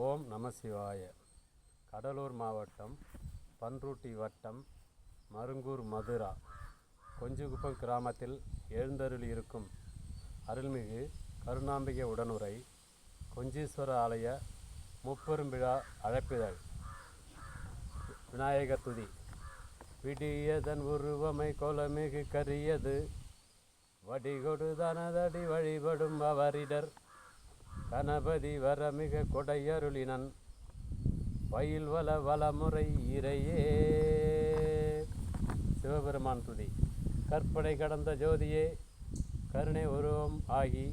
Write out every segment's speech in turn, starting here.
ஓம் நம சிவாய. கடலூர் மாவட்டம் பன்ருட்டி வட்டம் மருங்கூர் மதுரா கொஞ்சுகுப்பம் கிராமத்தில் எழுந்தருளி இருக்கும் அருள்மிகு கருணாம்பிகை உடனுரை கொஞ்சீஸ்வர ஆலய முப்பெரும் விழா அழைப்பிதழ். விநாயகர் துதி. விடியதன் உருவமை கோலமிகு கரியது, வடிகொடு தனதடி வழிபடும் அவரிடர். கணபதி வரமிக கொடையருளினன், பயில்வல வளமுறை இறையே. சிவபெருமான் துதி. கற்பனை கடந்த ஜோதியே, கருணை உருவம் ஆகி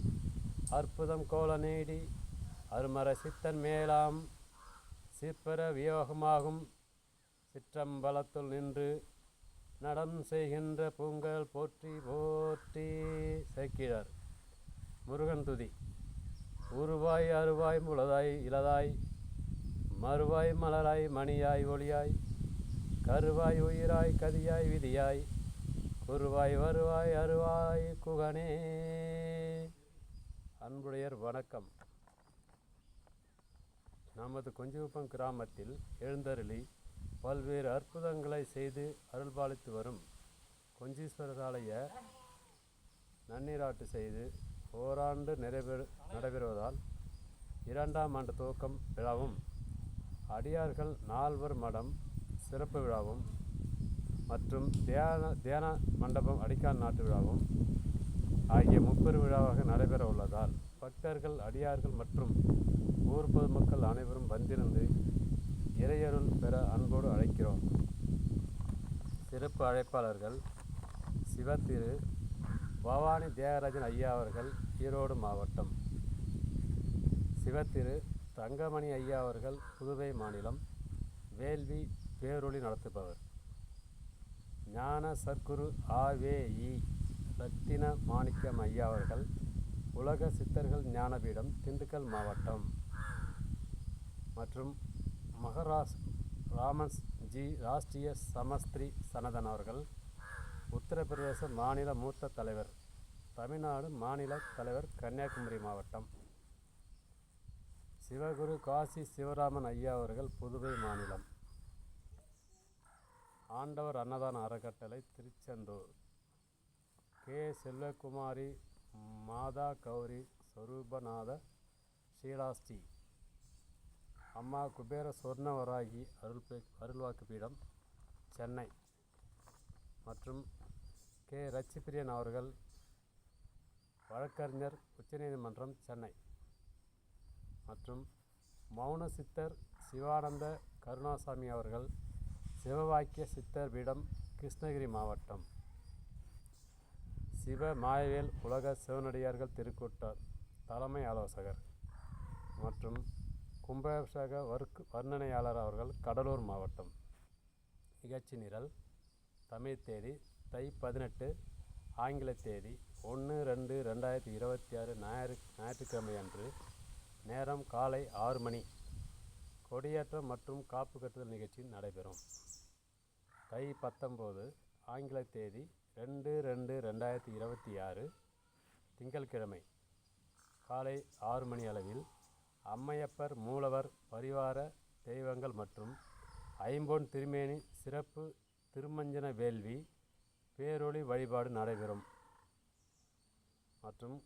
அற்புதம் கோல நீடி, அருமர சித்தன் மேலாம் சிற்பர வியோகமாகும் சிற்றம்பலத்துள் நின்று நடம் செய்கின்ற பூங்கல் போற்றி போற்றி. சேக்கிழார். முருகன் துதி. உருவாய் அருவாய் முளதாய் இலதாய், மறுவாய் மலராய் மணியாய் ஒளியாய், கருவாய் உயிராய் கதியாய் விதியாய், குருவாய் வருவாய் அருவாய் குகனே. அன்புடையர் வணக்கம். நமது கொஞ்சுகுப்பம் கிராமத்தில் எழுந்தருளி பல்வேறு அற்புதங்களை செய்து அருள்பாலித்து வரும் கொஞ்சீஸ்வரர் ஆலய நன்னீராட்டு செய்து ஓராண்டு நடைபெறுவதால் 2ஆம் ஆண்டு துவக்கம் விழாவும், அடியார்கள் 4 மடம் சிறப்பு விழாவும் மற்றும் தியான மண்டபம் அடிக்கால் நாட்டு விழாவும் ஆகிய முப்பெரும் விழாவாக நடைபெற உள்ளதால் பக்தர்கள், அடியார்கள் மற்றும் ஊர் பொதுமக்கள் அனைவரும் வந்திருந்து இறையருள் பெற அன்போடு அழைக்கிறோம். சிறப்பு அழைப்பாளர்கள் சிவத்திரு பவானி தியாகராஜன் ஐயா அவர்கள், ஈரோடு மாவட்டம். சிவத்திரு தங்கமணி ஐயா அவர்கள், புதுவை மாநிலம். வேள்வி பேரொளி நடத்துபவர் ஞான சற்குரு ஆ.வே.இ. ரத்தின மாணிக்கம் ஐயா அவர்கள், உலக சித்தர்கள் ஞானபீடம், திண்டுக்கல் மாவட்டம். மற்றும் ராமன்ஸ் ஜி ராஷ்டிரிய சமஸ்திரி சனதன் அவர்கள், உத்தரப்பிரதேச மாநில மூத்த தலைவர், தமிழ்நாடு மாநில தலைவர், கன்னியாகுமரி மாவட்டம். சிவகுரு காசி சிவராமன் ஐயா அவர்கள், புதுவை மாநிலம். ஆண்டவர் அன்னதான அறக்கட்டளை, திருச்செந்தூர். கே. செல்வகுமாரி மாதா கௌரி சொரூபநாத ஸ்ரீலாஸ்டி அம்மா குபேர சொர்ணவராகி அருள்வாக்கு பீடம், சென்னை. மற்றும் கே. ரட்சிப்பிரியன் அவர்கள், வழக்கறிஞர், உச்சநீதிமன்றம், சென்னை. மற்றும் மௌன சித்தர் சிவானந்த கருணாசாமி அவர்கள், சிவவாக்கிய சித்தர் பீடம், கிருஷ்ணகிரி மாவட்டம். சிவ மாயவேல் உலக சிவனடியார்கள் திருக்கூட்டர் தலைமை ஆலோசகர் மற்றும் கும்பாபிஷேக வர்ணனையாளர் அவர்கள், கடலூர் மாவட்டம். நிகழ்ச்சி நிரல். தமிழ் தேதி தை 18, ஆங்கில தேதி 1/2/2026 ஞாயிற்றுக்கிழமை அன்று. நேரம் காலை 6 மணி. கொடியேற்றம் மற்றும் காப்பு கட்டுதல் நிகழ்ச்சி நடைபெறும். தை 19, ஆங்கில தேதி 2/2/2026 திங்கட்கிழமை காலை 6 மணி அளவில் அம்மையப்பர், மூலவர், பரிவார தெய்வங்கள் மற்றும் ஐம்பொன் திருமேனி சிறப்பு திருமஞ்சன வேள்வி பேரொளி வழிபாடு நடைபெறும். மற்றும்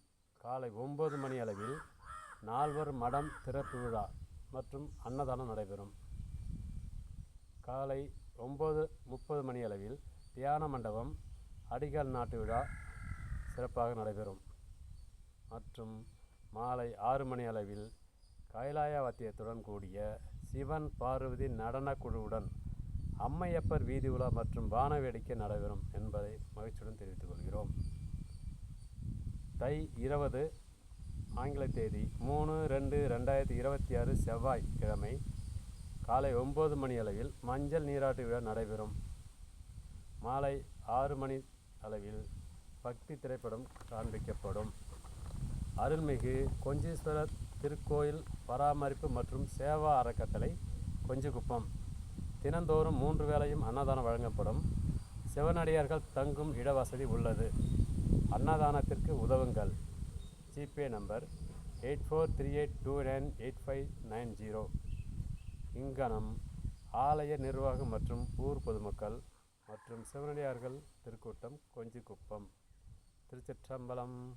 காலை 9 மணி அளவில் 4 மடம் திறப்பு விழா மற்றும் அன்னதானம் நடைபெறும். காலை 9:30 மணி அளவில் தியான மண்டபம் அடிகால் நாட்டு விழா சிறப்பாக நடைபெறும். மற்றும் மாலை 6 மணி அளவில் கைலாய வாத்தியத்துடன் கூடிய சிவன் பார்வதி நடனக்குழுவுடன் அம்மையப்பர் வீதி உலா மற்றும் வான வேடிக்கை நடைபெறும் என்பதை மகிழ்ச்சியுடன் தெரிவித்துக் கொள்கிறோம். தை 20, ஆங்கில தேதி 3/2/2026 செவ்வாய் கிழமை காலை 9 மணி அளவில் மஞ்சள் நீராட்டு விழா நடைபெறும். மாலை 6 மணி அளவில் பக்தி திரைப்படம் காண்பிக்கப்படும். அருள்மிகு கொஞ்சீஸ்வரர் திருக்கோயில் பராமரிப்பு மற்றும் சேவா அறக்கட்டளை, கொஞ்சுகுப்பம். தினந்தோறும் 3 வேளையும் அன்னதானம் வழங்கப்படும். சிவனடியார்கள் தங்கும் இடவசதி உள்ளது. அன்னதானத்திற்கு உதவுங்கள். GPay number 8438298590. இங்கனம் ஆலய நிர்வாகம் மற்றும் ஊர் பொதுமக்கள் மற்றும் சிவனடியார்கள் திருக்கூட்டம் கொஞ்சிக்குப்பம். திருச்சிற்றம்பலம்.